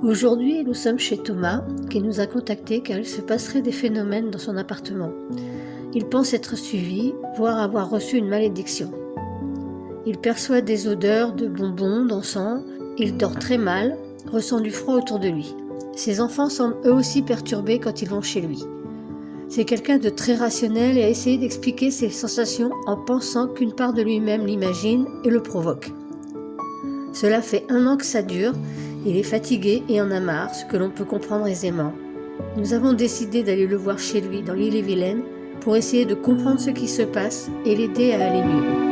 Aujourd'hui, nous sommes chez Thomas, qui nous a contactés car il se passerait des phénomènes dans son appartement. Il pense être suivi, voire avoir reçu une malédiction. Il perçoit des odeurs de bonbons, d'encens, il dort très mal, ressent du froid autour de lui. Ses enfants semblent eux aussi perturbés quand ils vont chez lui. C'est quelqu'un de très rationnel et a essayé d'expliquer ses sensations en pensant qu'une part de lui-même l'imagine et le provoque. Cela fait 1 an que ça dure, il est fatigué et en a marre, ce que l'on peut comprendre aisément. Nous avons décidé d'aller le voir chez lui dans l'Ille-et-Vilaine pour essayer de comprendre ce qui se passe et l'aider à aller mieux.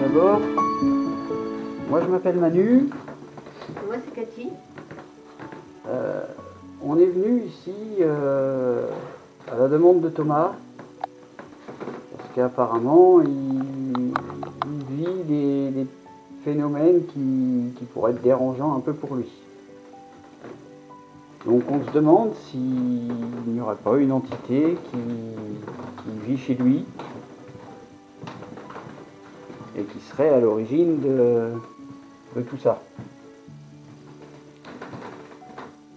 D'abord, moi je m'appelle Manu. Moi c'est Cathy. On est venu ici à la demande de Thomas parce qu'apparemment il vit des phénomènes qui pourraient être dérangeants un peu pour lui. Donc on se demande s'il n'y aurait pas une entité qui vit chez lui et qui serait à l'origine de tout ça.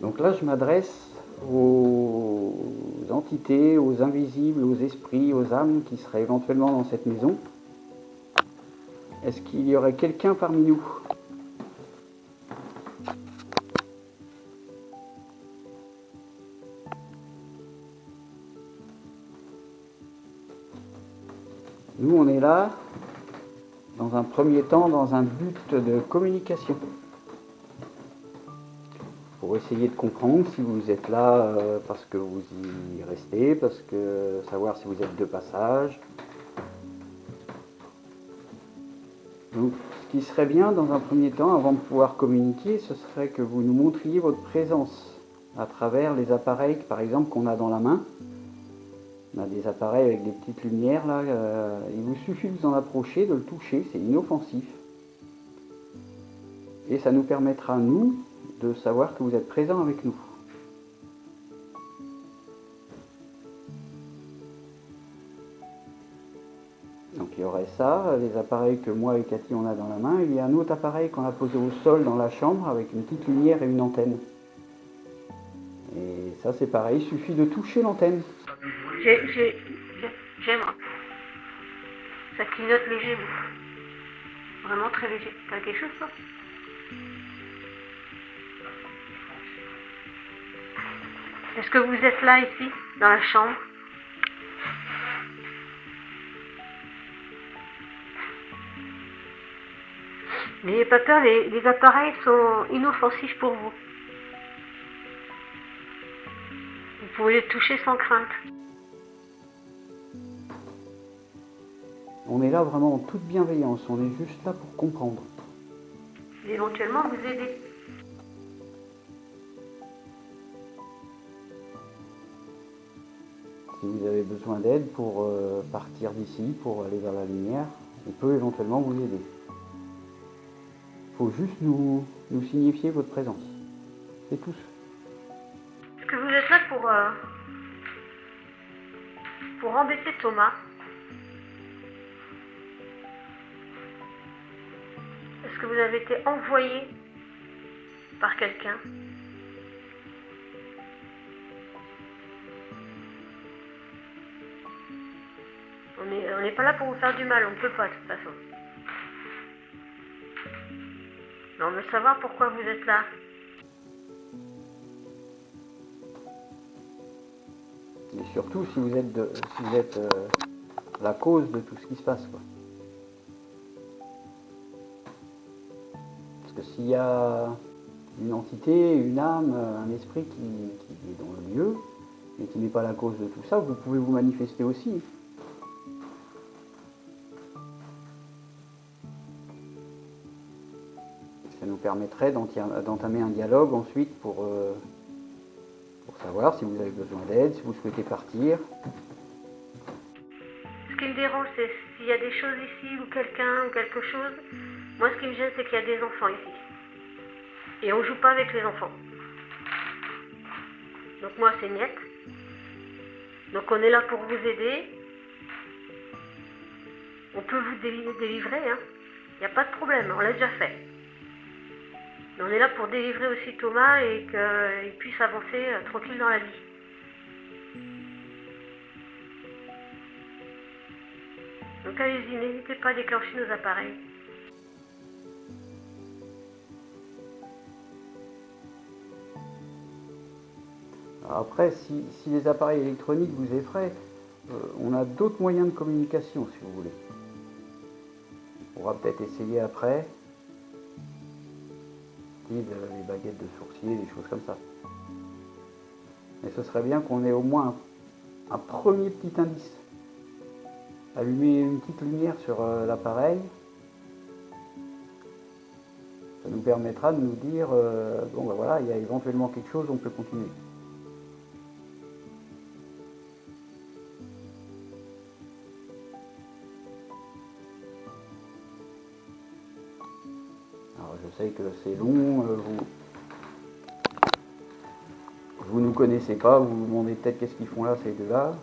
Donc là, je m'adresse aux entités, aux invisibles, aux esprits, aux âmes qui seraient éventuellement dans cette maison. Est-ce qu'il y aurait quelqu'un parmi nous ? Nous, on est là, dans un premier temps, dans un but de communication. Pour essayer de comprendre si vous êtes là parce que vous y restez, parce que savoir si vous êtes de passage. Donc, ce qui serait bien dans un premier temps, avant de pouvoir communiquer, ce serait que vous nous montriez votre présence à travers les appareils, par exemple, qu'on a dans la main. On a des appareils avec des petites lumières là. Il vous suffit de vous en approcher, de le toucher, c'est inoffensif. Et ça nous permettra, nous, de savoir que vous êtes présent avec nous. Donc il y aurait ça, les appareils que moi et Cathy on a dans la main. Il y a un autre appareil qu'on a posé au sol dans la chambre avec une petite lumière et une antenne. Et ça c'est pareil, il suffit de toucher l'antenne. J'ai moi. Ça clignote léger, vraiment très léger. T'as quelque chose, ça ? Est-ce que vous êtes là, ici, dans la chambre ? N'ayez pas peur, les appareils sont inoffensifs pour vous. Vous pouvez les toucher sans crainte. On est là vraiment en toute bienveillance, on est juste là pour comprendre. Et éventuellement vous aider. Si vous avez besoin d'aide pour partir d'ici, pour aller vers la lumière, on peut éventuellement vous aider. Il faut juste nous signifier votre présence. C'est tout. Est-ce que vous êtes là pour embêter Thomas ? Est-ce que vous avez été envoyé par quelqu'un ? On n'est pas là pour vous faire du mal, on ne peut pas de toute façon. Mais on veut savoir pourquoi vous êtes là. Et surtout si vous êtes la cause de tout ce qui se passe, quoi. Parce que s'il y a une entité, une âme, un esprit qui est dans le lieu et qui n'est pas la cause de tout ça, vous pouvez vous manifester aussi. Ça nous permettrait d'entamer un dialogue ensuite pour savoir si vous avez besoin d'aide, si vous souhaitez partir. Ce qui me dérange, c'est s'il y a des choses ici, ou quelqu'un, ou quelque chose. Moi, ce qui me gêne, c'est qu'il y a des enfants ici. Et on joue pas avec les enfants. Donc moi, c'est niet. Donc on est là pour vous aider. On peut vous délivrer, hein. Il n'y a pas de problème, on l'a déjà fait. Mais on est là pour délivrer aussi Thomas et qu'il puisse avancer tranquille dans la vie. Donc allez-y, n'hésitez pas à déclencher nos appareils. Après, si les appareils électroniques vous effraient, on a d'autres moyens de communication, si vous voulez. On pourra peut-être essayer après, les baguettes de sourcier, des choses comme ça. Mais ce serait bien qu'on ait au moins un premier petit indice. Allumer une petite lumière sur l'appareil, ça nous permettra de nous dire, bon ben voilà, il y a éventuellement quelque chose, on peut continuer. Alors je sais que c'est long, vous nous connaissez pas, vous vous demandez peut-être qu'est-ce qu'ils font là, ces deux-là.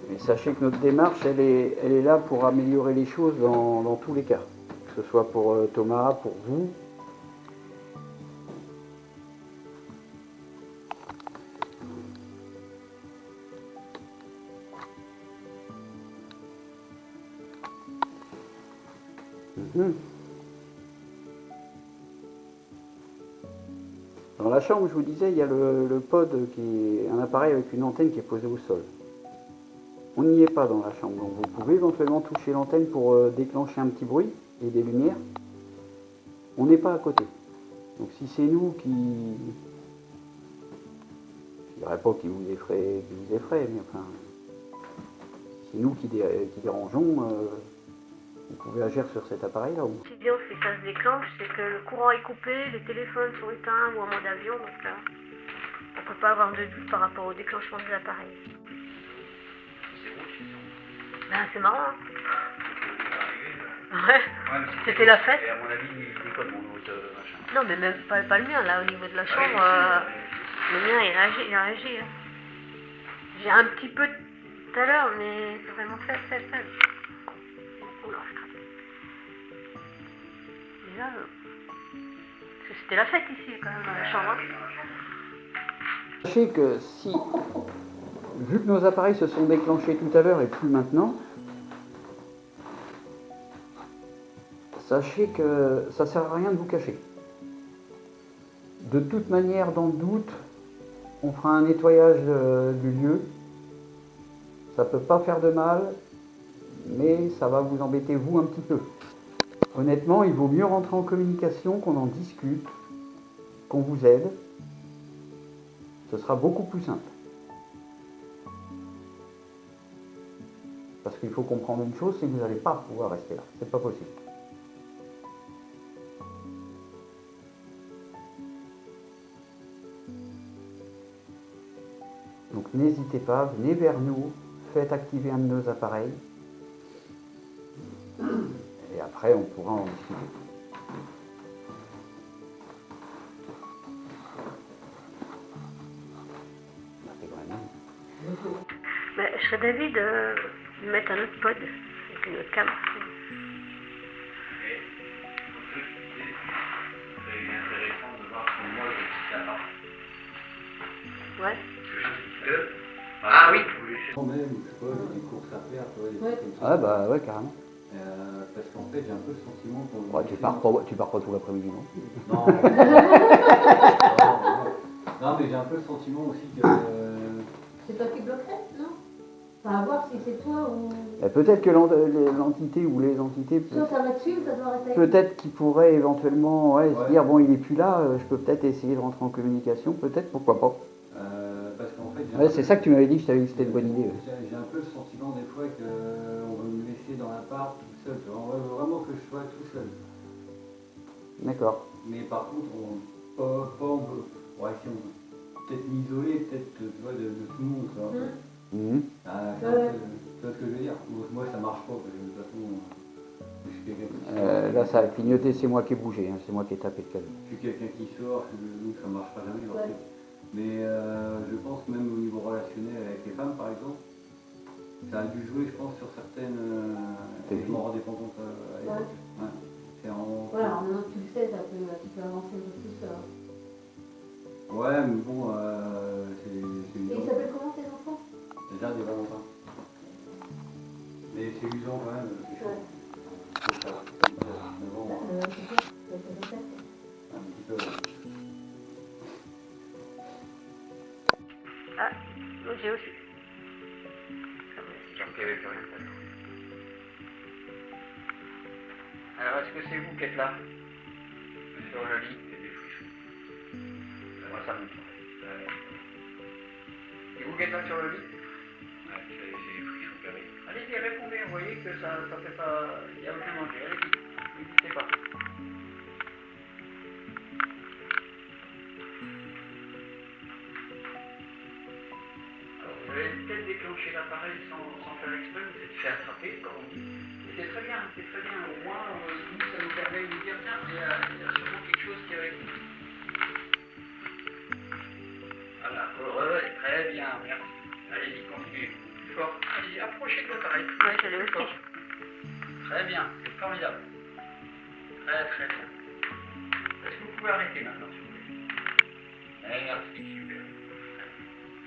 Mais sachez que notre démarche, elle est là pour améliorer les choses dans tous les cas. Que ce soit pour Thomas, pour vous. Dans la chambre, je vous disais, il y a le pod qui est un appareil avec une antenne qui est posée au sol. On n'y est pas dans la chambre, donc vous pouvez éventuellement toucher l'antenne pour déclencher un petit bruit et des lumières. On n'est pas à côté. Donc si c'est nous qui... Je dirais pas qui vous effraie, mais enfin... C'est nous qui dérangeons, vous pouvez agir sur cet appareil-là. Si bien c'est que ça se déclenche, c'est que le courant est coupé, les téléphones sont éteints ou en mode avion, donc là, on ne peut pas avoir de doute par rapport au déclenchement des appareils. Ben, c'est marrant, hein. Ouais, c'était la fête. Et à mon avis, il déconne mon autre machin. Non, mais même pas le mien, là, au niveau de la chambre, le mien, il a réagi. Hein. J'ai un petit peu tout à l'heure, mais c'est vraiment faible. Oula, je craque. Mais là, parce que c'était la fête ici, quand même, dans la chambre. Hein. Sachez que si, vu que nos appareils se sont déclenchés tout à l'heure et plus maintenant, sachez que ça ne sert à rien de vous cacher. De toute manière, dans le doute, on fera un nettoyage du lieu. Ça ne peut pas faire de mal, mais ça va vous embêter vous un petit peu. Honnêtement, il vaut mieux rentrer en communication, qu'on en discute, qu'on vous aide. Ce sera beaucoup plus simple. Parce qu'il faut comprendre une chose, c'est que vous n'allez pas pouvoir rester là. C'est pas possible. Donc n'hésitez pas, venez vers nous, faites activer un de nos appareils. Et après, on pourra en discuter. Ben, je serais d'avis de mettre un autre pod avec une autre cam. C'est intéressant de voir comment moi je suis là-bas. Ouais. Ah oui. Quand même, je vois, des courses à faire, tu vois, des trucs comme ça. Ah bah ouais, carrément. Parce qu'en fait, j'ai un peu le sentiment qu'on... Ouais, tu pars pas tout l'après-midi, non? Non. Non, mais j'ai un peu le sentiment aussi que... C'est toi qui bloquerais, non? Enfin, à voir si c'est toi ou... Peut-être que l'entité ou les entités, Soit ça va dessus ou ça doit rester avec peut-être qu'ils pourraient éventuellement se Ouais. dire bon il est plus là, je peux peut-être essayer de rentrer en communication, peut-être, pourquoi pas. Parce qu'en fait, j'ai un Ouais, peu- c'est ça que tu m'avais dit que je savais que c'était une bonne idée. J'ai un peu le sentiment des fois qu'on veut me laisser dans l'appart tout seul. On veut vraiment que je sois tout seul. D'accord. Mais par contre, on va essayer peut-être m'isoler, peut-être tu vois, de tout le monde. Tu vois. Mhm. Tu vois ce que je veux dire? Moi, ça marche pas, parce que de toute façon, je suis quelqu'un qui sort. Là ça a clignoté, c'est moi qui ai bougé, hein, c'est moi qui ai tapé le cadeau. Je suis quelqu'un qui sort, donc ça marche pas jamais. En Ouais. fait. Mais je pense que même au niveau relationnel avec les femmes, par exemple, ça a dû jouer, je pense, sur certaines éléments indépendantes à l'époque. Ouais. C'est en... Voilà, maintenant que tu le sais, tu peux avancer un peu plus. Ouais, mais bon, c'est Et usant. ils s'appellent comment tes enfants? Déjà des Valentins. Mais c'est usant quand même. C'est chaud. C'est ça. Mais bon, C'est quoi? Ça s'appelle ça. un petit peu. Ah, moi j'ai aussi. C'est comme qu'il n'y avait plus rien. Alors, est-ce que c'est vous qui êtes là? Sur le lit? C'est des fouillous. Moi, ça me paraît. Et vous qui êtes là sur le lit? Ouais, c'est des fouillous qui arrivent. Allez-y, répondez, vous voyez que ça fait pas... Il n'y a aucun danger, allez-y, n'hésitez pas. Alors, vous avez peut-être déclenché l'appareil sans faire exprès, vous êtes fait attraper, comme on dit. Et c'est très bien, au moins, nous, ça nous permet de nous dire, tiens, il y a sûrement quelque chose qui est avec nous. Voilà, ouais, très bien, merci. Allez-y, continuez. Plus fort. Allez-y, approchez de l'appareil. Ouais, je l'ai Plus aussi. fort. Très bien, c'est formidable. Très bien. Est-ce que vous pouvez arrêter maintenant, s'il vous plaît? Merci, super.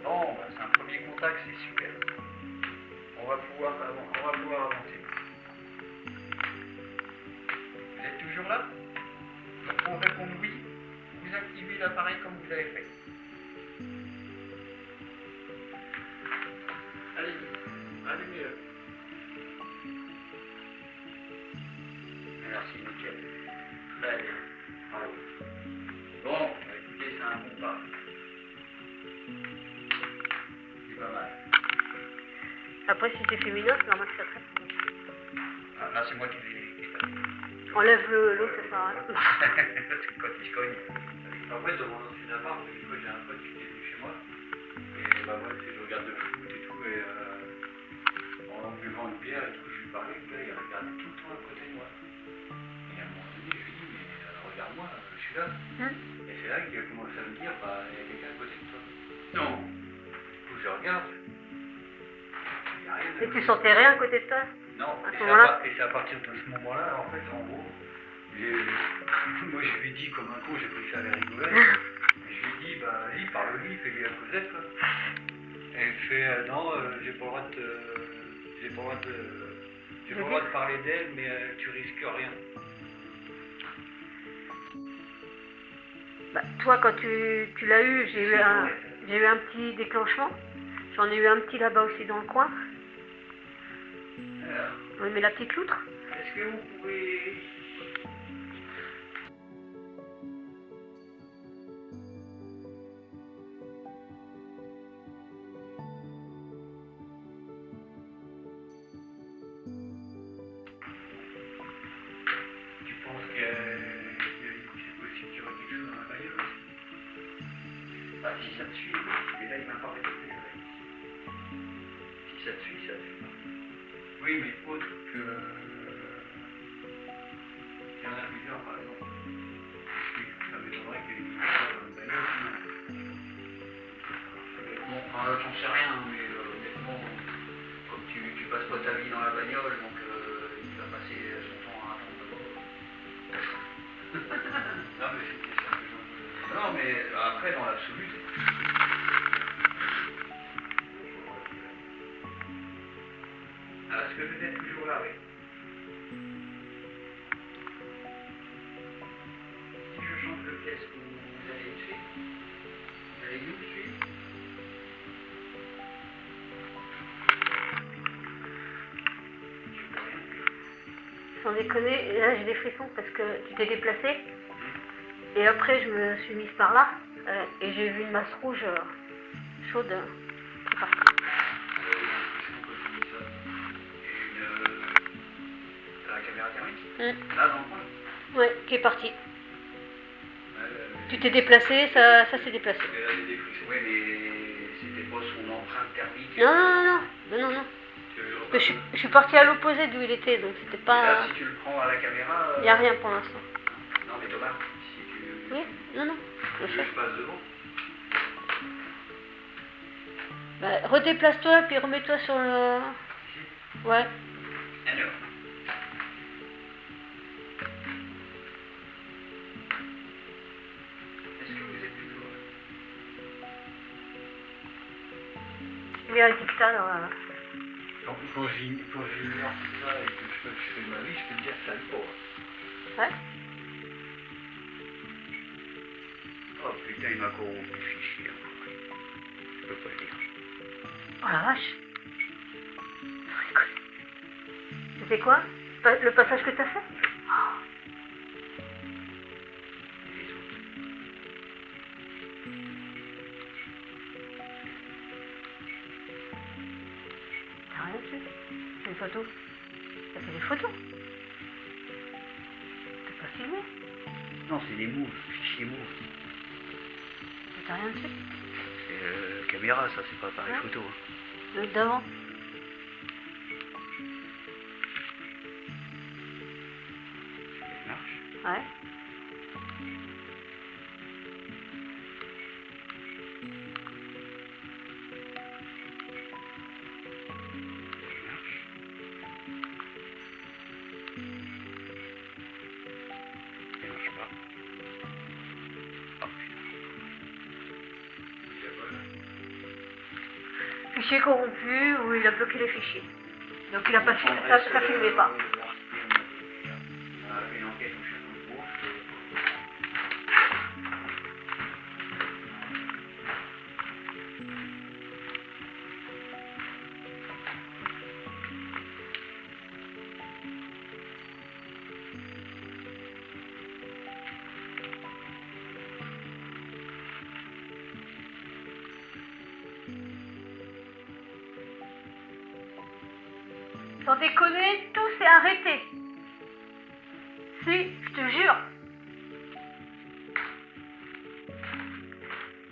Bon, bah, c'est un premier contact, c'est super. On va pouvoir avancer. Vous êtes toujours là? Pour répondre oui, vous activez l'appareil comme vous avez fait. Allez-y, allumez-le. Merci, nickel. Très bien. Bravo. Bon, bah, écoutez, c'est un bon pas. C'est pas mal. Après, si c'est féminin, c'est normal que ça traite. Ah, là, c'est moi qui l'ai tapé. Enlève l'autre, ça sert à rien. Parce que quand il se cogne. En fait, dans mon ancien appart, une fois, j'ai un pote qui est venu chez moi. Et bah, moi, je regarde le foot et tout. Et en buvant une bière et tout, je lui parlais. Le gars, il regardait tout le temps à côté de moi. Et à un moment donné, je lui dis, mais regarde-moi, je suis là. Et c'est là qu'il a commencé à me dire, bah, il y a quelqu'un à côté de toi. Non. Du coup, je regarde. Il n'y a rien à Et tu côté. sentais rien à côté de toi? Non, À et ce c'est moment-là? et c'est à partir de ce moment-là, en fait, en gros, moi je lui ai dit comme un con, j'ai pris ça à la rigolade, et je lui ai dit, bah vas-y, parle-lui, fais-lui la causette, quoi. Et elle fait, non, j'ai pas le droit de parler d'elle, mais tu risques rien. Bah, toi, quand tu l'as eu, j'ai eu un petit déclenchement. J'en ai eu un petit là-bas aussi dans le coin. Alors, Oui, mais la petite loutre. est-ce que vous pouvez... Tu penses que c'est possible qu'il y aurait quelque chose dans la bagnole aussi? Bah, si ça te suit, mais là il m'a parlé de téléphone. Si ça te suit, ça te suit. Oui, mais autre que... Il y en a plusieurs, par exemple. Oui, ça m'étonnerait qu'il y ait une histoire dans une bagnole, sinon. Bon, enfin, j'en sais rien, mais honnêtement, comme tu passes pas ta vie dans la bagnole, donc il va passer son temps à attendre d'abord. Non, mais c'était ça que je... Non, mais après, dans l'absolu, est-ce que vous êtes toujours là, oui? Si je change de pièce, vous allez me suivre? Vous allez nous suivre? sans déconner, et là j'ai des frissons parce que tu t'es déplacé. Et après, je me suis mise par là et j'ai vu une masse rouge chaude qui est partie. T'as la caméra thermique Mm. Là, dans le coin Ouais, qui est partie. Tu t'es déplacé, ça s'est déplacé. Et là, j'ai des frissons. Oui, mais c'était pas son empreinte thermique. Non. Parce que je suis partie à l'opposé d'où il était, donc c'était Et pas... là, si tu le prends à la caméra. Il n'y a rien pour l'instant. Non, mais Thomas, si tu. Oui, non. Tu veux que je passe devant Bah, redéplace-toi, puis remets-toi sur le... Ouais. Alors. Est-ce que vous êtes toujours là Il y a un dictat là. Quand j'ignore tout ça et que je fais ma vie, je peux te dire que ça aille pas. Ouais. Oh putain, il m'a corrompu le fichier. Je peux pas le lire. Oh la vache. C'était quoi? Le passage que t'as fait? Les autres. T'as rien dessus? C'est une photo. T'as fait des photos? T'as pas filmé? Non, c'est des moves, fichiers moves. T'as rien dessus? C'est caméra, ça, c'est pas pareil Ouais. photo. Le d'avant? Ça marche. Ouais. Ça marche. Ça marche pas. Oh putain. Il y a pas là. Fichier corrompu où il a bloqué les fichiers. Donc il a pas filmé, ça filmait pas. On a fait une enquête au château de Bourg. Sans déconner, tout s'est arrêté. Si, je te jure.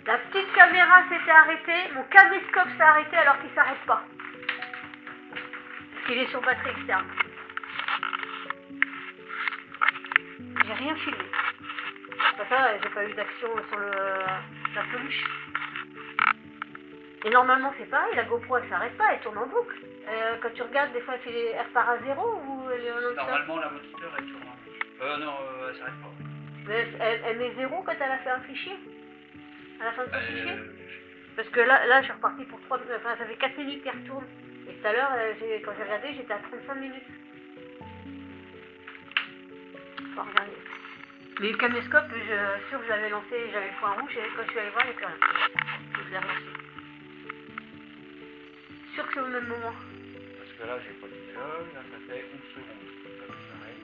La petite caméra s'était arrêtée, mon caméscope s'est arrêté alors qu'il s'arrête pas. Parce qu'il est sur batterie externe. J'ai rien filmé. C'est pas ça, j'ai pas eu d'action sur la peluche. Et normalement c'est pareil, la GoPro elle s'arrête pas, elle tourne en boucle. Quand tu regardes, des fois elle repart à zéro ou elle est en non-stop. Normalement, la moniteur, elle tourne. Non, elle s'arrête pas. Mais elle met zéro quand elle a fait un fichier. À la fin de son fichier. Parce que là je suis repartie pour 3 minutes, enfin ça fait 4 minutes qu'elle retourne. Et tout à l'heure, quand j'ai regardé, j'étais à 35 minutes. Faut regarder. Mais le caméscope, je suis sûre que je l'avais lancé, j'avais le point rouge, et quand je suis allée voir, il n'y a plus rien. Donc je l'ai relancé. Sûr que c'est au même moment. Parce que là, j'ai pas de dialogue, là, ça fait 11 secondes. Ça s'arrête.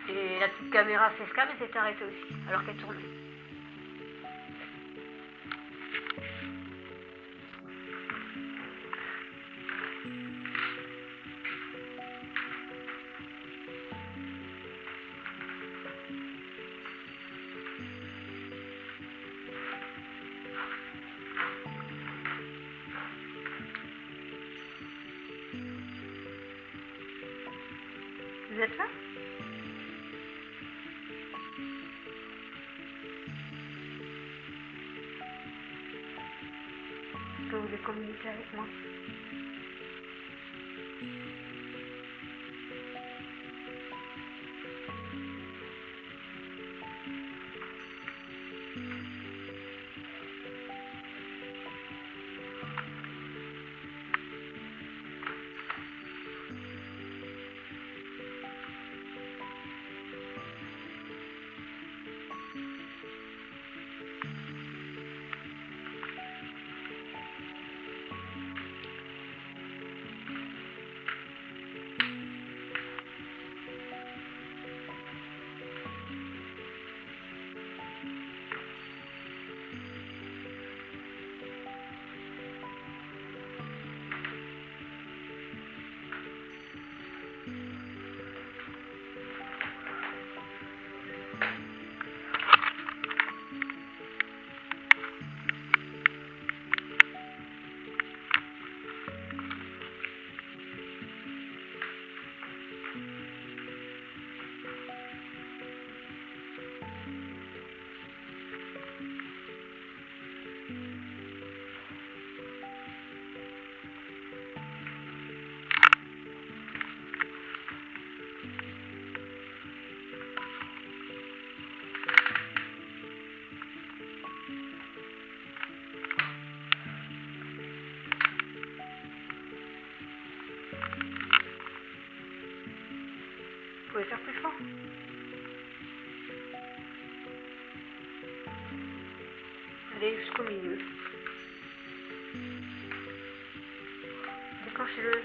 Et la petite caméra facecam, elle s'est arrêtée aussi, alors qu'elle tournait. Vous êtes là? Est-ce que vous voulez communiquer avec moi? Faut les faire plus fort. Allez jusqu'au milieu. Déclenchez-le.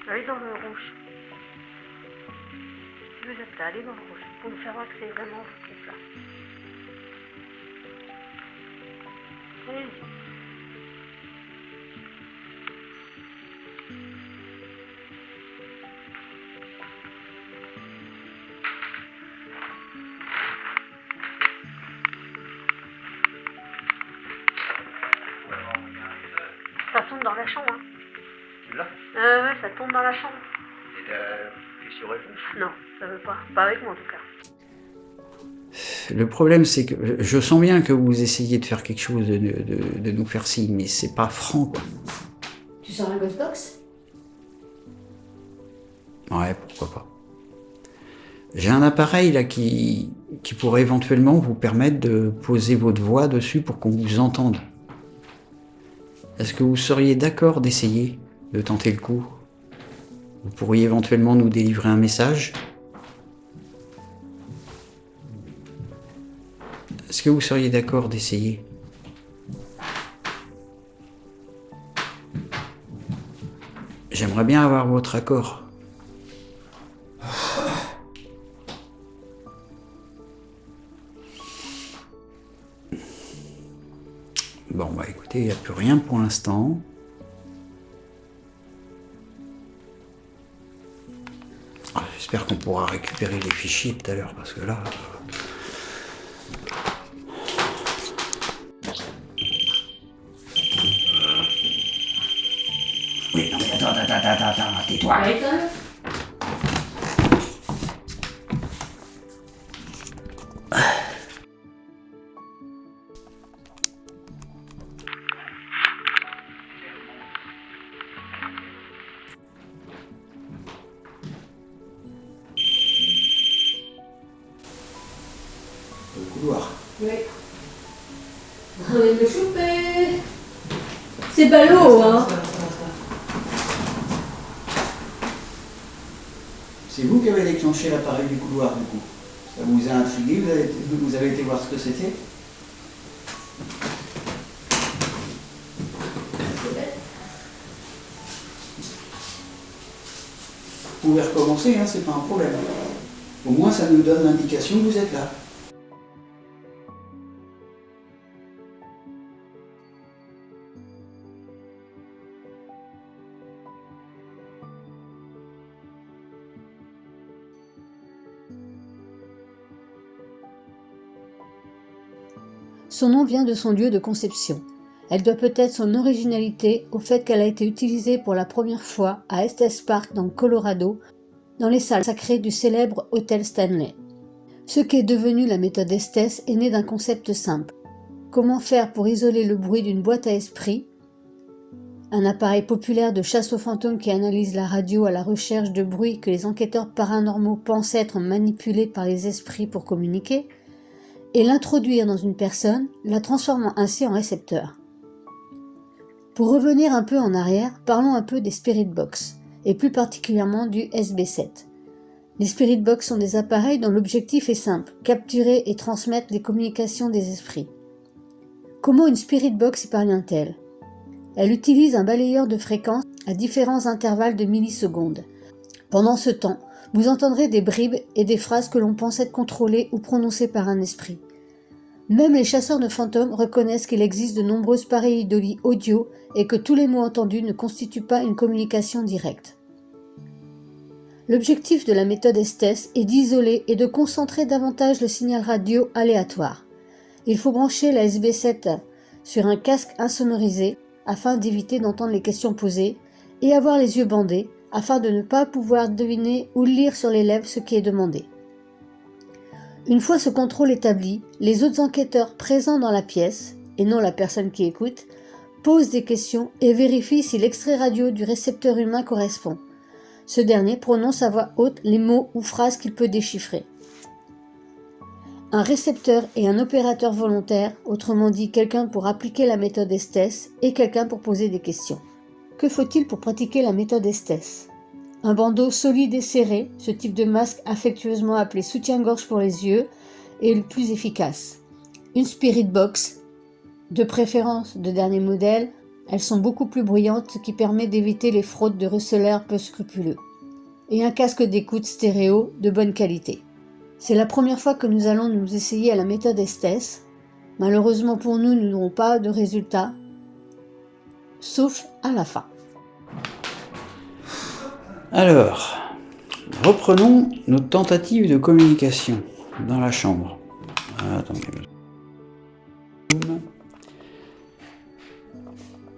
Allez dans le rouge. Si vous êtes là, allez dans le rouge. Pour me faire voir que c'est vraiment vous qui êtes là. Allez-y. Ça tombe dans la chambre. Hein. Tu l'as? Ouais, ça tombe dans la chambre. Et la question-réponse? Non, ça veut pas. Pas avec moi en tout cas. Le problème, c'est que je sens bien que vous essayez de faire quelque chose, de nous faire signe, mais c'est pas franc, quoi. Tu sors un Ghostbox? Ouais, pourquoi pas. J'ai un appareil là qui pourrait éventuellement vous permettre de poser votre voix dessus pour qu'on vous entende. Est-ce que vous seriez d'accord d'essayer, de tenter le coup? Vous pourriez éventuellement nous délivrer un message? Est-ce que vous seriez d'accord d'essayer? J'aimerais bien avoir votre accord. Bon, bah écoutez, il n'y a plus rien pour l'instant. Ah, j'espère qu'on pourra récupérer les fichiers tout à l'heure, parce que là... Oui, non mais attends, tais-toi. Le couloir. Oui. On vient de le choper. C'est ballot, hein. C'est vous qui avez déclenché l'appareil du couloir, du coup. Ça vous a intrigué, vous avez été voir ce que c'était? Vous pouvez recommencer, hein, c'est pas un problème. Au moins, ça nous donne l'indication que vous êtes là. Son nom vient de son lieu de conception. Elle doit peut-être son originalité au fait qu'elle a été utilisée pour la première fois à Estes Park dans le Colorado, dans les salles sacrées du célèbre Hôtel Stanley. Ce qu'est devenu la méthode Estes est né d'un concept simple. Comment faire pour isoler le bruit d'une boîte à esprit, un appareil populaire de chasse aux fantômes qui analyse la radio à la recherche de bruits que les enquêteurs paranormaux pensent être manipulés par les esprits pour communiquer, et l'introduire dans une personne, la transformant ainsi en récepteur. Pour revenir un peu en arrière, parlons un peu des Spirit Box, et plus particulièrement du SB7. Les Spirit Box sont des appareils dont l'objectif est simple, capturer et transmettre les communications des esprits. Comment une Spirit Box y parvient-elle? Elle utilise un balayeur de fréquences à différents intervalles de millisecondes. Pendant ce temps, vous entendrez des bribes et des phrases que l'on pense être contrôlées ou prononcées par un esprit. Même les chasseurs de fantômes reconnaissent qu'il existe de nombreuses pareidolie audio et que tous les mots entendus ne constituent pas une communication directe. L'objectif de la méthode Estes est d'isoler et de concentrer davantage le signal radio aléatoire. Il faut brancher la SB7 sur un casque insonorisé afin d'éviter d'entendre les questions posées et avoir les yeux bandés afin de ne pas pouvoir deviner ou lire sur les lèvres ce qui est demandé. Une fois ce contrôle établi, les autres enquêteurs présents dans la pièce, et non la personne qui écoute, posent des questions et vérifient si l'extrait radio du récepteur humain correspond. Ce dernier prononce à voix haute les mots ou phrases qu'il peut déchiffrer. Un récepteur et un opérateur volontaire, autrement dit quelqu'un pour appliquer la méthode Estes et quelqu'un pour poser des questions. Que faut-il pour pratiquer la méthode Estes? Un bandeau solide et serré, ce type de masque affectueusement appelé soutien-gorge pour les yeux, est le plus efficace. Une Spirit Box, de préférence de dernier modèle, elles sont beaucoup plus bruyantes, ce qui permet d'éviter les fraudes de receleurs peu scrupuleux. Et un casque d'écoute stéréo de bonne qualité. C'est la première fois que nous allons nous essayer à la méthode Estes. Malheureusement pour nous, nous n'aurons pas de résultat, sauf à la fin. Alors, reprenons notre tentative de communication dans la chambre. Attendez.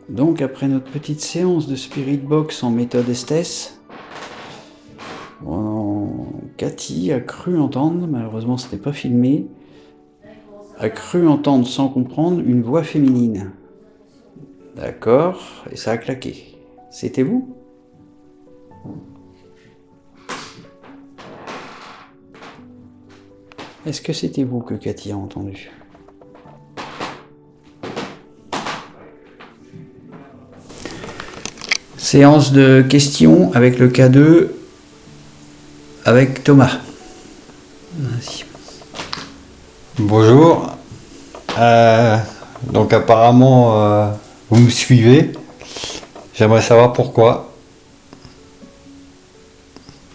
Donc, après notre petite séance de Spirit Box en méthode Estes, Cathy a cru entendre, malheureusement ce n'était pas filmé, a cru entendre sans comprendre une voix féminine. D'accord, et ça a claqué. C'était vous ? Est-ce que c'était vous que Cathy a entendu ? Séance de questions avec le K2 avec Thomas. Vas-y. Bonjour. Donc apparemment, vous me suivez. J'aimerais savoir pourquoi.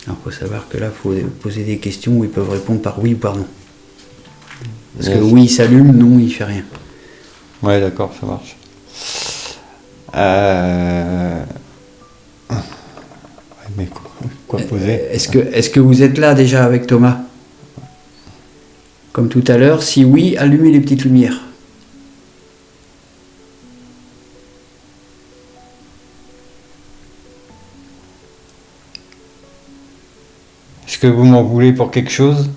Alors il faut savoir que là, il faut poser des questions où ils peuvent répondre par oui ou par non. Parce que oui, il s'allume, non, il fait rien. Ouais, d'accord, ça marche. Mais quoi poser ? Est-ce que vous êtes là déjà avec Thomas ? Comme tout à l'heure, si oui, allumez les petites lumières. Est-ce que vous m'en voulez pour quelque chose ?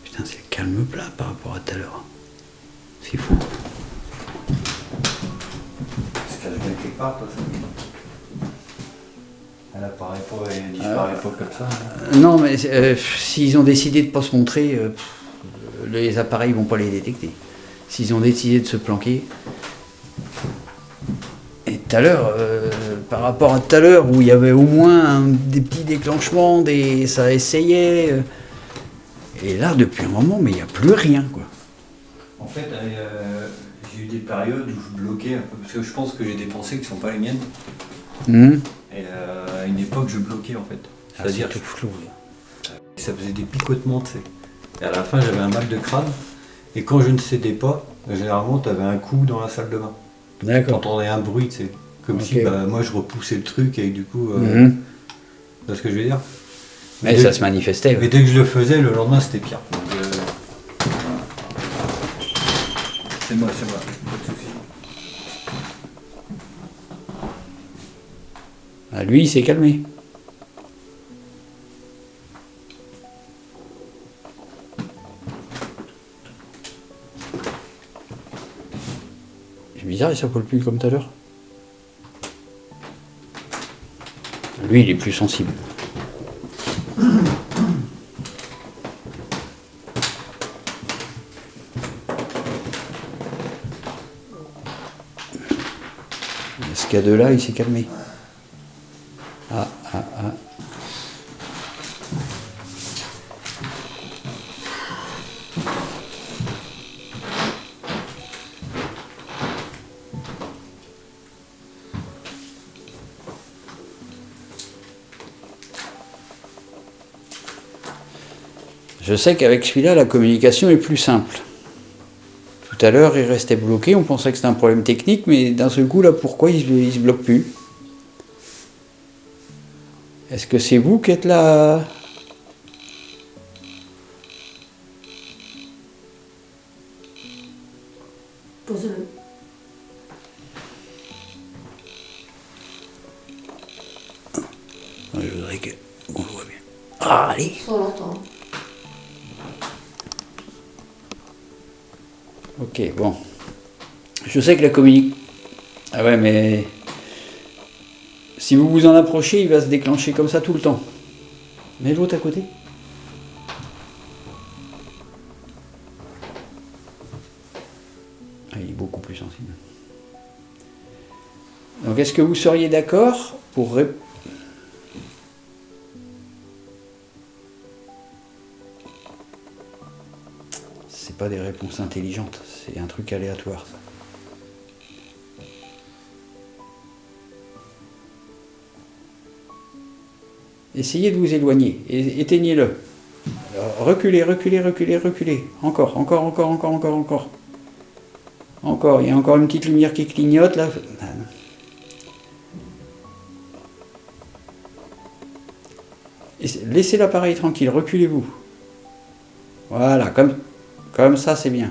Putain, c'est le calme plat par rapport à tout à l'heure. C'est fou. Est-ce qu'elle vient quelque part, toi, ça ? Elle apparaît pas et elle disparaît pas comme ça. Non, mais s'ils ont décidé de ne pas se montrer, les appareils ne vont pas les détecter. S'ils ont décidé de se planquer. Et tout à l'heure, par rapport à tout à l'heure, où il y avait au moins des petits déclenchements, ça essayait. Et là, depuis un moment, mais il n'y a plus rien, quoi. En fait, j'ai eu des périodes où je bloquais un peu, parce que je pense que j'ai des pensées qui ne sont pas les miennes. Et à une époque, je bloquais en fait. C'est-à-dire, tout flou. ça faisait des picotements, tu sais. Et à la fin, j'avais un mal de crâne. Et quand je ne cédais pas, généralement, tu avais un coup dans la salle de bain. D'accord. T'entendais un bruit, tu sais. Comme si moi, je repoussais le truc et du coup... Tu vois ce que je veux dire ? Mais ça se manifestait. Mais dès que je le faisais, le lendemain, c'était pire. Donc, c'est moi, pas de soucis. Ah, lui, il s'est calmé. bizarre, il s'appelle plus comme tout à l'heure. Lui, il est plus sensible. Ce qu'il y a de là, il s'est calmé. Ah. Je sais qu'avec celui-là, la communication est plus simple. Tout à l'heure, il restait bloqué, on pensait que c'était un problème technique, mais d'un seul coup, là, pourquoi il se bloque plus? Est-ce que c'est vous qui êtes là? Pose-le. Je voudrais qu'on le voit bien. Ah, allez! Sans l'entendre. Ok, bon. Je sais que la communique... Ah ouais, mais... Si vous vous en approchez, il va se déclencher comme ça tout le temps. Mais l'autre à côté. Ah, il est beaucoup plus sensible. Donc est-ce que vous seriez d'accord pour... C'est pas des réponses intelligentes, c'est un truc aléatoire, ça. Essayez de vous éloigner, éteignez-le. Reculez, reculez, reculez, reculez. Encore. Encore, il y a encore une petite lumière qui clignote là. Laissez l'appareil tranquille, reculez-vous. Voilà, comme ça c'est bien.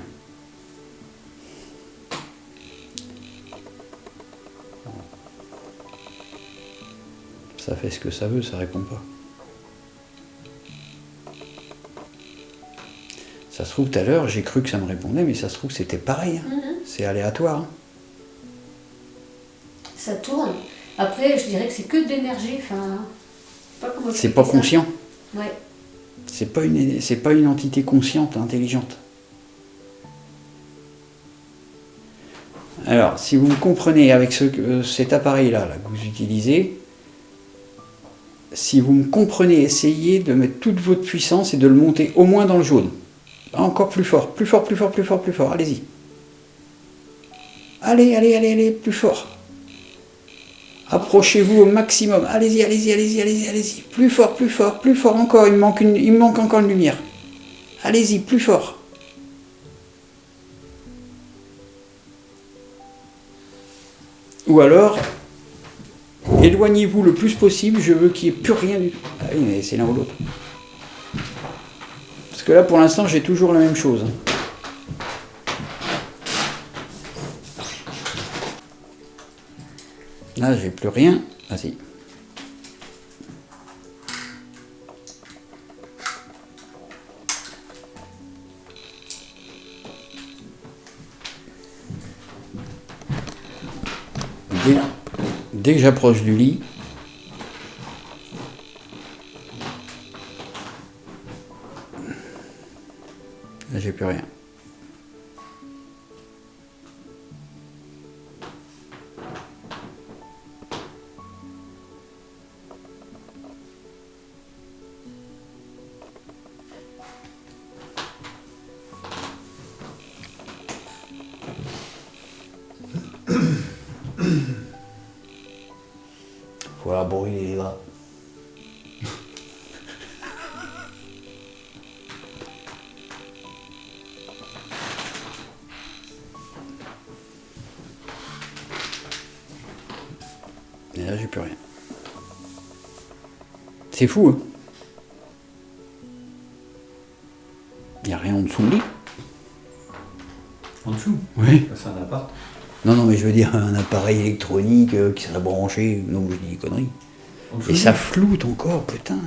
Ça fait ce que ça veut, ça répond pas. Ça se trouve tout à l'heure, j'ai cru que ça me répondait, mais ça se trouve c'était pareil. Hein. C'est aléatoire. Hein. Ça tourne. Après, je dirais que c'est que de l'énergie. Enfin, c'est pas conscient. Ouais. C'est pas une entité consciente, intelligente. Alors, si vous me comprenez avec cet appareil-là là, que vous utilisez, si vous me comprenez, essayez de mettre toute votre puissance et de le monter au moins dans le jaune. Encore plus fort, plus fort, plus fort, plus fort, plus fort. Allez-y. Allez, plus fort. Approchez-vous au maximum. Allez-y. Plus fort encore. Il me manque encore une lumière. Allez-y, plus fort. Ou alors, éloignez-vous le plus possible. Je veux qu'il n'y ait plus rien du tout. Ah oui, mais c'est l'un ou l'autre. Parce que là, pour l'instant, j'ai toujours la même chose. Là, j'ai plus rien. Ah si. Dès que j'approche du lit, là, j'ai plus rien. Voilà, brûler les draps. Et là, j'ai plus rien. C'est fou, hein? Il n'y a rien en dessous du lit. En dessous? Oui. C'est un appart. Non, mais je veux dire un appareil électronique qui serait branché. Non, je dis des conneries. Et ça floute encore, putain.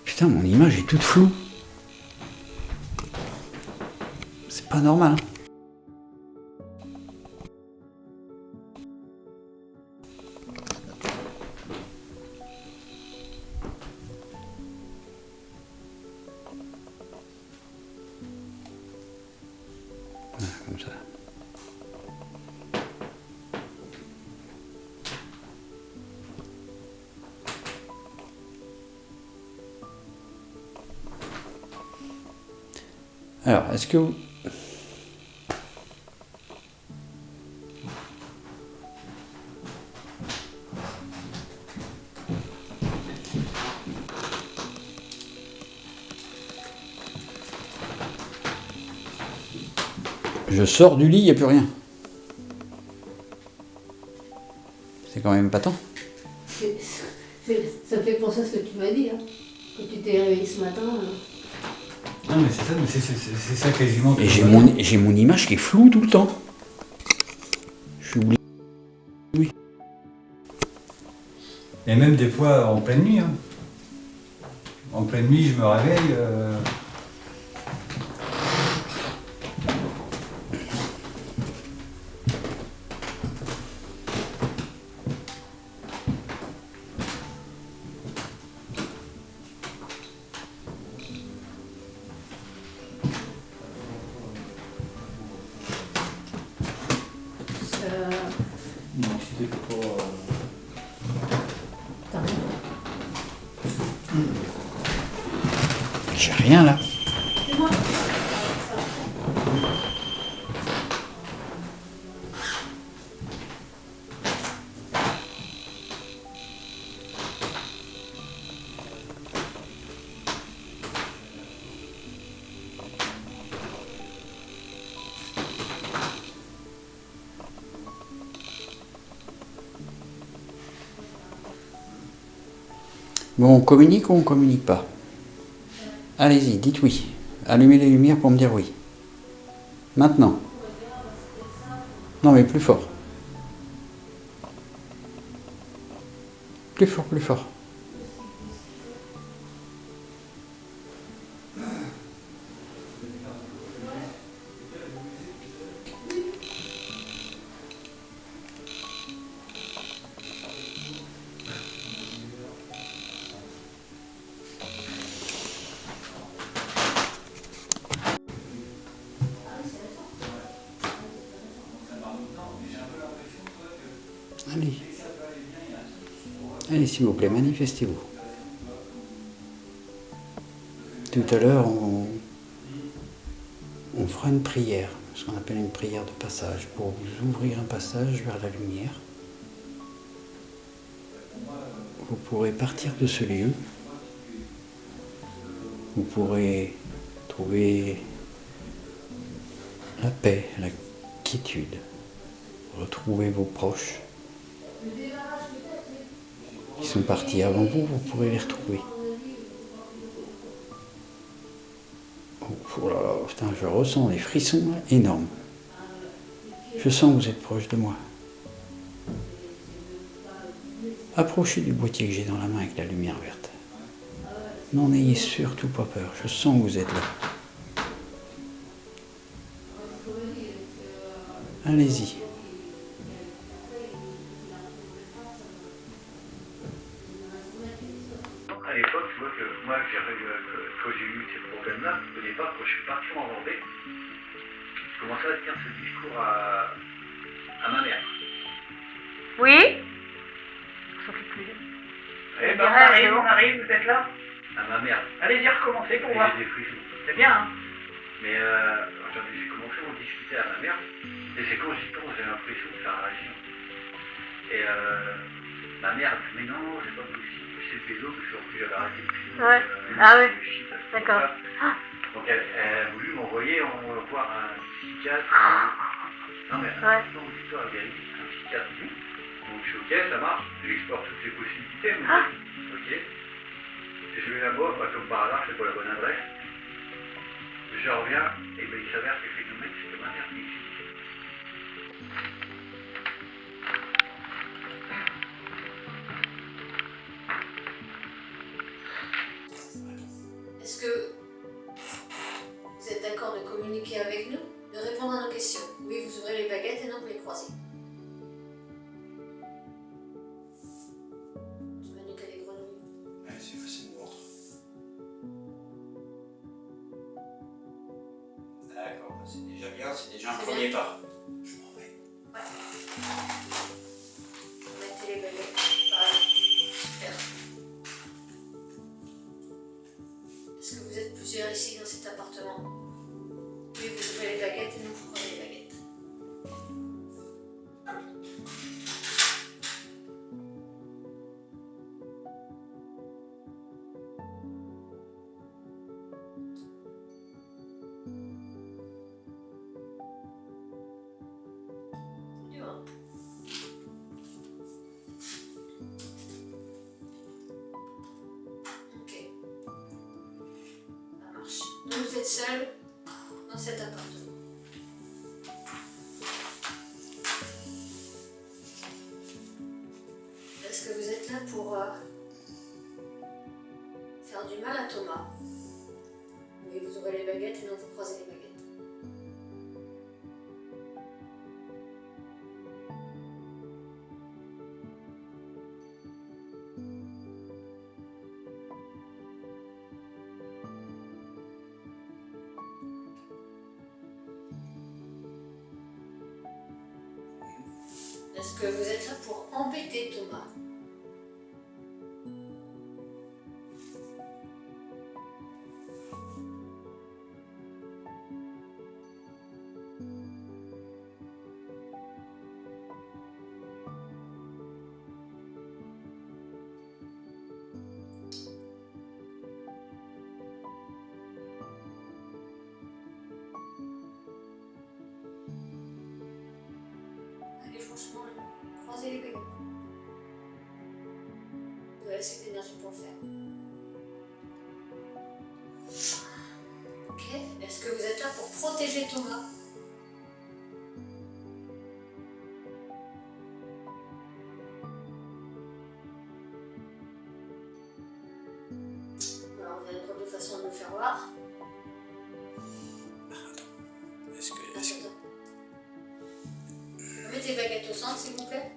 Putain, mon image est toute floue. pas normal. Voilà, comme ça. Alors, est-ce que vous... Je sors du lit, il n'y a plus rien. C'est quand même pas tant. Ça me fait penser à ce que tu m'as dit, hein. Quand tu t'es réveillé ce matin. Non mais c'est ça, mais c'est ça quasiment. Et j'ai mon image qui est floue tout le temps. Je suis oublié. Oui. Et même des fois en pleine nuit. Hein. En pleine nuit, je me réveille. Non, c'était pour. J'ai rien là. Bon, on communique ou on communique pas? Allez-y, dites oui. Allumez les lumières pour me dire oui. Maintenant. Non, mais plus fort. Plus fort, plus fort. Allez. Allez, s'il vous plaît, manifestez-vous. Tout à l'heure, on fera une prière, ce qu'on appelle une prière de passage, pour vous ouvrir un passage vers la lumière. Vous pourrez partir de ce lieu. Vous pourrez trouver la paix, la quiétude, retrouver vos proches qui sont partis avant vous, vous pourrez les retrouver. Oh là là, putain, je ressens des frissons là, énormes. Je sens que vous êtes proche de moi. Approchez du boîtier que j'ai dans la main avec la lumière verte. N'en ayez surtout pas peur, je sens que vous êtes là. Allez-y. À l'époque, tu vois que moi, quand j'ai eu ces problèmes-là, au départ, quand je suis parti en Vendée, je commençais à tenir ce discours à ma mère. Oui. On s'occupe plus. Eh ben, on arrive, vous êtes là? À ma mère. Allez-y, recommencez pour Et voir. j'ai des frissons. C'est bien, hein? Mais j'ai commencé à en discuter à ma mère, et c'est quand j'y pense, j'ai l'impression que ça réagit. Et ma mère dit, mais non, c'est pas possible, c'est le vélo, parce qu'en plus j'avais arrêté le vélo. Ouais. Ah oui. D'accord. Ah. Donc elle a voulu m'envoyer voir un psychiatre. Non mais Ouais. non, l'histoire est véridique, un psychiatre. Donc je suis ok, ça marche, j'explore toutes les possibilités, mais Ah. ok. Et je vais là-bas, comme par hasard, c'est pas la bonne adresse. Je reviens, et ben il s'avère que les phénomènes, c'est que ma mère qui existe. Est-ce que vous êtes d'accord de communiquer avec nous? c'est déjà bien, c'est déjà un premier pas. Je m'en vais. Mettez les baguettes. Voilà. Super. Est-ce que vous êtes plusieurs ici dans cet appartement? Oui, vous ouvrez les baguettes et nous vous prenez les baguettes. Ok. Ça marche. Donc vous êtes seul dans cet appartement. Est-ce que vous êtes là pour faire du mal à Thomas? Oui, vous ouvrez les baguettes et non vous croisez les baguettes. Est-ce que vous êtes là pour embêter Thomas? Allez, franchement, croisez les baguettes. Vous avez assez d'énergie pour le faire. Ok. Est-ce que vous êtes là pour protéger Thomas? Alors, vous avez une drôle de façon de me faire voir. Est-ce que... Attends. Mettez les baguettes au centre, s'il vous plaît.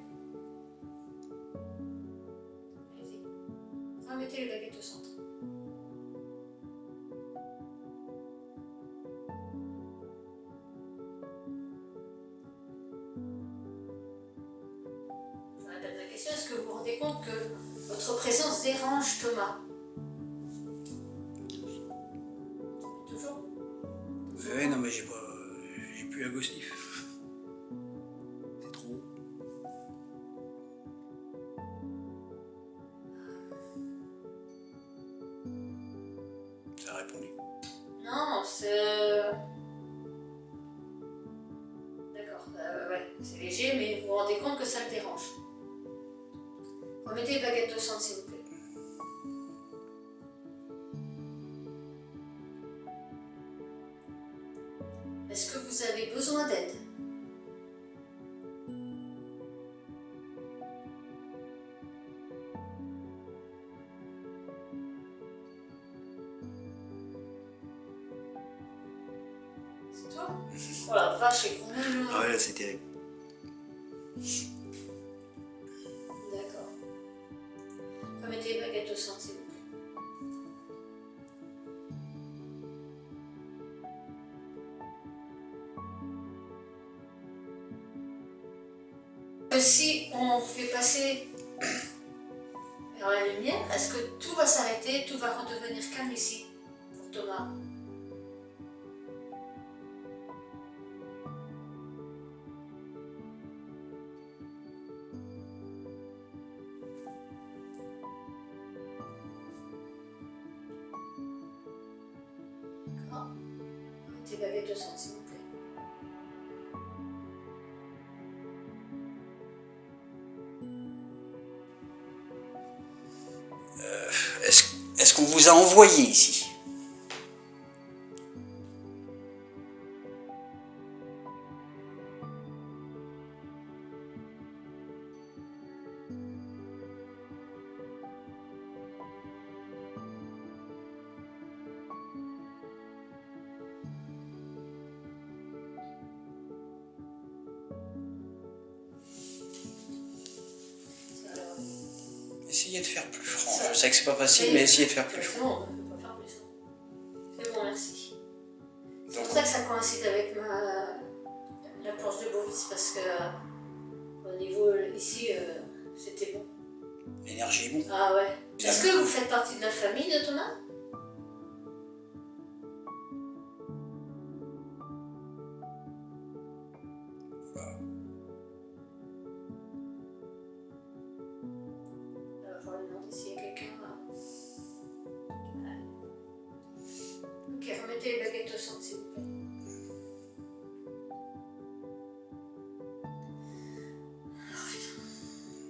Allez-y. Remettez les baguettes au centre. Je répète la question, est-ce que vous vous rendez compte que votre présence dérange Thomas? Toujours? Ouais, non mais j'ai plus la gostif. C'est trop. Ça a répondu. Non, c'est... D'accord, ouais, c'est léger, mais vous vous rendez compte que ça le dérange. Remettez les baguettes au centre, s'il vous plaît. Est-ce que vous avez besoin d'aide? C'est toi? Oh la vache, et combien Ah ouais, là, c'est terrible. D'accord. Remettez les baguettes au centre, s'il vous plaît. Si on fait passer vers la lumière, est-ce que tout va s'arrêter, tout va redevenir calme ici pour Thomas? D'accord. Mettez les baguettes au centre, s'il vous plaît. Est-ce qu'on vous a envoyé ici? Essayez de faire plus franc. Je sais que c'est pas facile, mais essayez de faire plus franc. Non, on ne peut pas faire plus. C'est bon, merci. Donc ça que ça coïncide avec la planche de Bovis, parce que au niveau ici, c'était bon. L'énergie est bon. Ah ouais. Est-ce que vous faites partie de la famille de Thomas? Il va falloir lui demander s'il y a quelqu'un. Ouais. Ok, remettez les baguettes au centre, s'il vous plaît.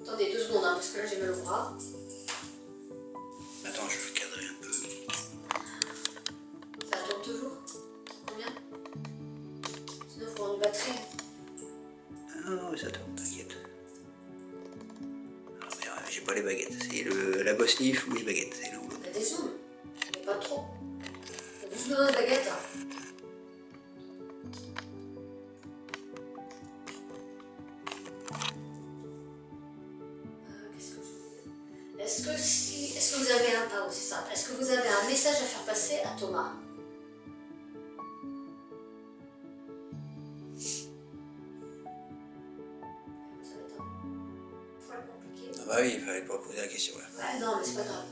Attendez 2 secondes, hein, parce que là j'ai mal au bras. Attends, je vais cadrer un peu. Ça tourne toujours? Combien? Sinon il faut une batterie. Ah non, ça tourne, t'inquiète. Alors, mais, j'ai pas les baguettes. C'est la bosse leaf ou les baguettes. C'est l'un ou l'autre. Il y a des zooms, mais pas trop. Il y a juste besoin de baguettes. Hein. Qu'est-ce que je veux dire? Est-ce que vous avez pardon, c'est ça. Est-ce que vous avez un message à faire passer à Thomas? Ça va être un poil compliqué. Ah bah oui, il fallait pas poser la question là. Ouais, non, mais c'est pas grave.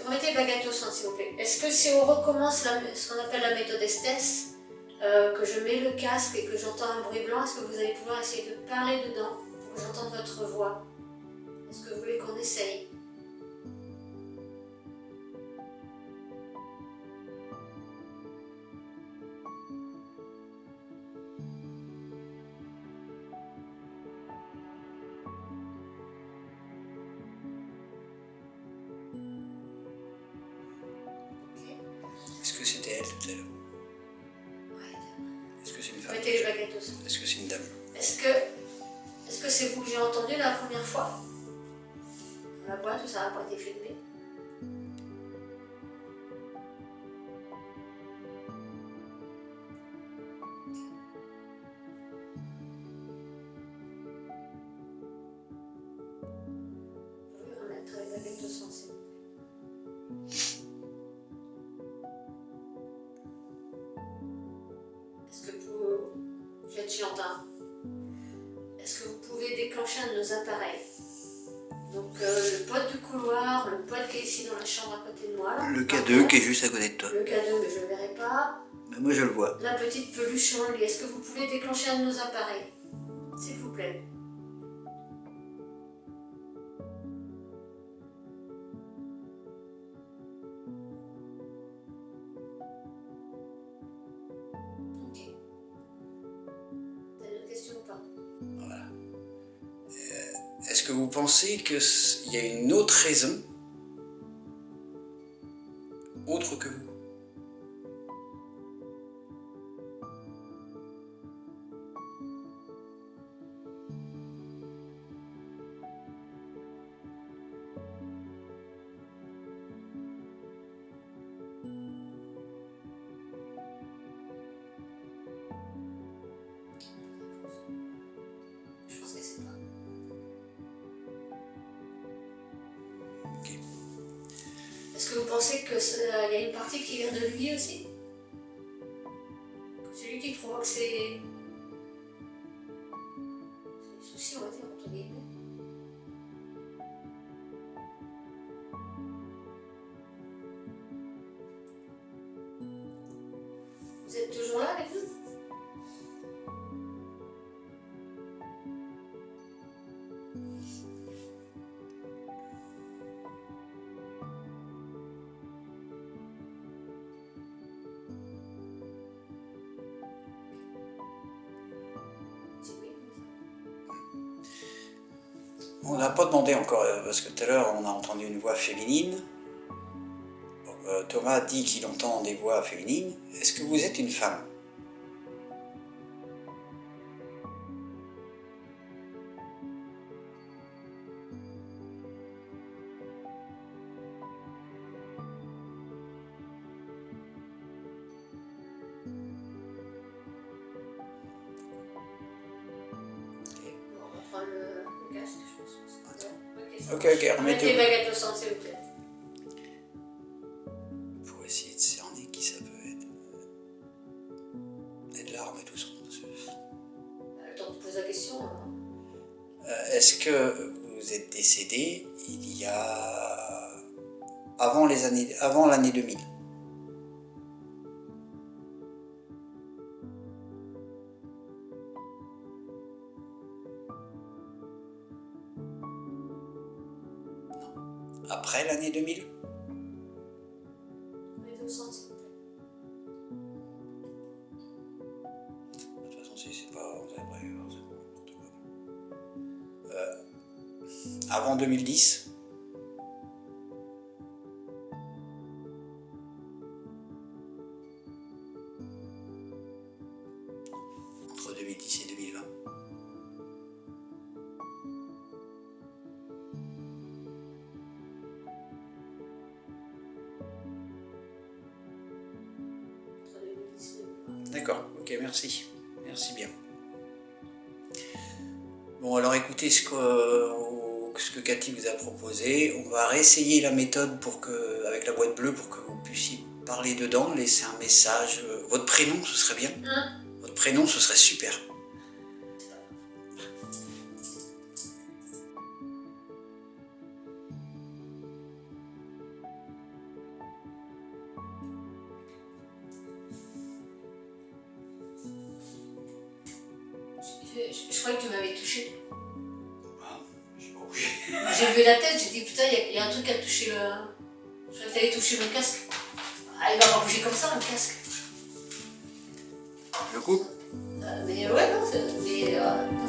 Remettez les baguettes au centre, s'il vous plaît. Est-ce que si on recommence ce qu'on appelle la méthode Estes, que je mets le casque et que j'entends un bruit blanc, est-ce que vous allez pouvoir essayer de parler dedans pour que j'entende votre voix? Est-ce que vous voulez qu'on essaye? Est-ce que c'était elle tout à l'heure? Ouais. Est-ce que c'est une femme? Mettez les baguettes au centre. Est-ce que c'est une dame? Est-ce que c'est vous que j'ai entendu la première fois? Dans la boîte où ça n'a pas été filmé? Vous pouvez remettre les baguettes au centre, s'il vous plaît. Est-ce que je vais être chiante, hein. Est-ce que vous pouvez déclencher un de nos appareils? Donc le pote du couloir, le pote qui est ici dans la chambre à côté de moi. Là, Le K2 qui est juste à côté de toi. Le K2, mais je ne le verrai pas. Mais moi je le vois. La petite peluche sur le lit. Est-ce que vous pouvez déclencher un de nos appareils? S'il vous plaît. Ok. T'as d'autres questions ou pas? Voilà. Est-ce que vous pensez qu'il y a une autre raison autre que vous? Je pense que c'est pas. Ok. Est-ce que vous pensez qu'il y a une partie qui vient de lui aussi? C'est lui qui provoque ces soucis, on va dire, entre guillemets. Vous êtes toujours là avec nous? On n'a pas demandé encore, parce que tout à l'heure on a entendu une voix féminine. Thomas dit qu'il entend des voix féminines. Est-ce que vous êtes une femme? On va prendre le casque, je pense. Ok, Remettez remettez. les baguettes au centre, s'il vous plaît. Pour essayer de cerner qui ça peut être. et tout ça. Le temps de poser la question. Est-ce que vous êtes décédé il y a avant l'année 2000? Non. Après l'année 2000? Mettez au centre, s'il vous plaît. De toute façon, si c'est pas... Vous avez pas eu n'importe quoi. Avant 2010? Entre 2010 et 2020? D'accord, ok, merci. Merci bien. Bon, alors écoutez ce que Cathy vous a proposé. On va réessayer la méthode avec la boîte bleue pour que vous puissiez parler dedans, laisser un message. Votre prénom, ce serait bien. Votre prénom, ce serait super. Je croyais que tu m'avais touché. Ah, je sais pas où j'ai. J'ai levé la tête, j'ai dit putain, il y a un truc à toucher le. Je croyais que t'allais toucher mon casque. Ah, il va pas bouger comme ça, le casque. Je coupe? Mais ouais, non, mais.